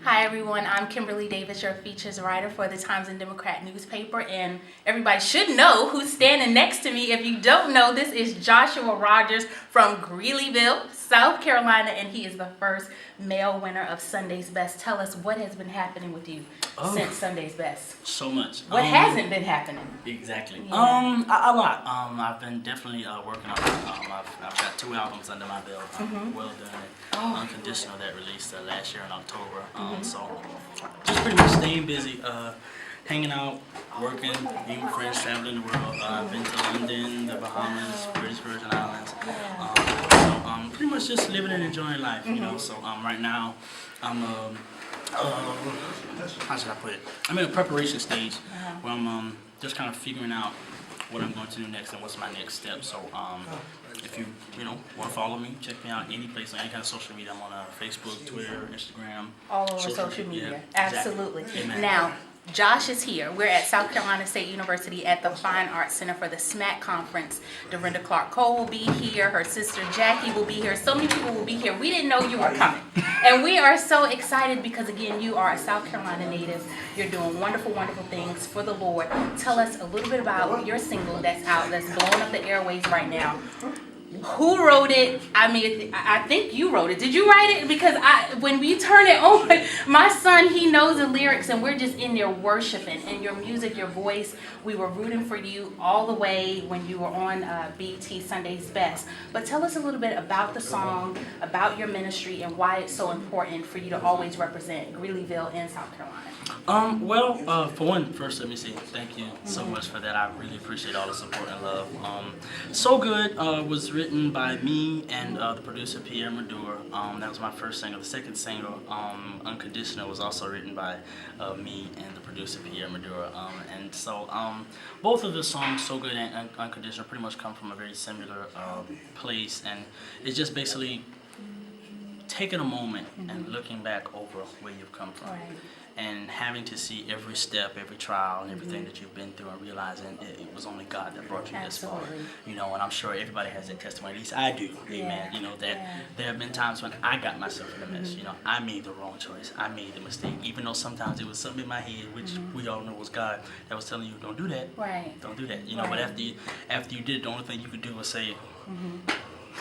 Hi everyone, I'm Kimberlei Davis, your features writer for the Times and Democrat newspaper, and everybody should know who's standing next to me. If you don't know, this is Joshua Rogers from Greeleyville, South Carolina, and he is the first male winner of Sunday's Best. Tell us what has been happening with you since Sunday's Best. So much. What hasn't been happening? Exactly. Yeah. A lot. I've been definitely working on it. I've got 2 albums under my belt. Well done. Unconditional that released last year in October. So just pretty much staying busy, hanging out, working, being with friends, traveling the world. I've been to London, the Bahamas, British Virgin Islands. So pretty much just living and enjoying life, you know. So right now I'm how should I put it? I'm in a preparation stage where I'm just kind of figuring out what I'm going to do next and what's my next step. So if you want to follow me, check me out any place on any kind of social media. I'm on Facebook, Twitter, Instagram. All over social media. Yeah, Absolutely. Exactly. Now, Josh is here. We're at South Carolina State University at the Fine Arts Center for the SMAC conference. Dorinda Clark Cole will be here. Her sister Jackie will be here. So many people will be here. We didn't know you were coming. And we are so excited because, again, you are a South Carolina native. You're doing wonderful, wonderful things for the Lord. Tell us a little bit about your single that's out, that's blowing up the airways right now. Who wrote it? I mean, I think you wrote it. Did you write it? Because when we turn it on, my son, he knows the lyrics, and we're just in there worshiping. And your music, your voice, we were rooting for you all the way when you were on BET Sunday's Best. But tell us a little bit about the song, about your ministry, and why it's so important for you to always represent Greeleyville in South Carolina. For one, first let me say thank you so much for that. I really appreciate all the support and love. So Good was written by me and the producer Pierre Madure. That was my first single. The second single, Unconditional, was also written by me and the producer Pierre Madure. And so both of the songs, So Good and Unconditional, pretty much come from a very similar place, and it's just basically taking a moment and looking back over where you've come from. Right. And having to see every step, every trial, and everything that you've been through, and realizing it was only God that brought you this far. You know, and I'm sure everybody has that testimony. At least I do. Amen. You know, that there have been times when I got myself in a mess. You know, I made the wrong choice. I made the mistake. Even though sometimes it was something in my head, which we all know was God, that was telling you, don't do that. Right. Don't do that. You know, but after you did it, the only thing you could do was say,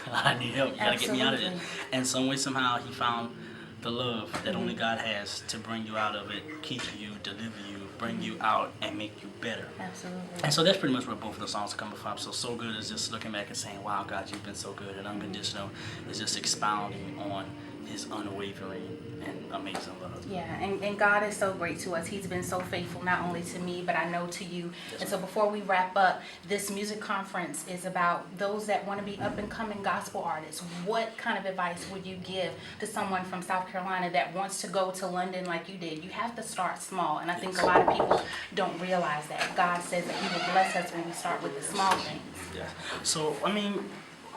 I need help. You gotta get me out of it. And some way, somehow, he found the love that only God has to bring you out of it, keep you, deliver you, bring you out, and make you better. Absolutely. And so that's pretty much where both of the songs are coming from. So Good is just looking back and saying, wow, God, you've been so good. And Unconditional is just expounding on his unwavering and amazing love. Yeah, and God is so great to us. He's been so faithful, not only to me, but I know to you. And so before we wrap up, this music conference is about those that want to be up-and-coming gospel artists. What kind of advice would you give to someone from South Carolina that wants to go to London like you did? You have to start small, and I think a lot of people don't realize that. God says that he will bless us when we start with the small things. Yeah. So, I mean,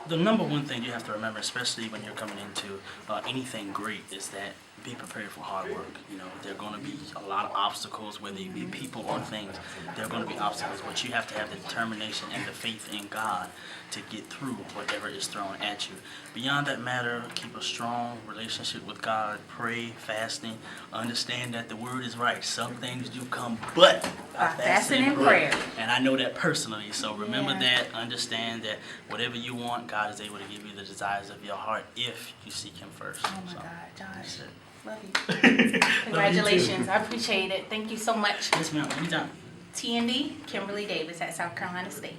the number one thing you have to remember, especially when you're coming into anything great, is that be prepared for hard work. You know, there are going to be a lot of obstacles, whether it be people or things. There are going to be obstacles, but you have to have the determination and the faith in God to get through whatever is thrown at you. Beyond that matter, keep a strong relationship with God. Pray, fasting. Understand that the word is right. Some things do come, but by fasting and prayer. And I know that personally. So remember that. Understand that whatever you want, God is able to give you the desires of your heart if you seek him first. Oh my God, Josh. Love you. Congratulations. Love you. I appreciate it. Thank you so much. Yes, ma'am. Anytime. TND, Kimberlei Davis at South Carolina State.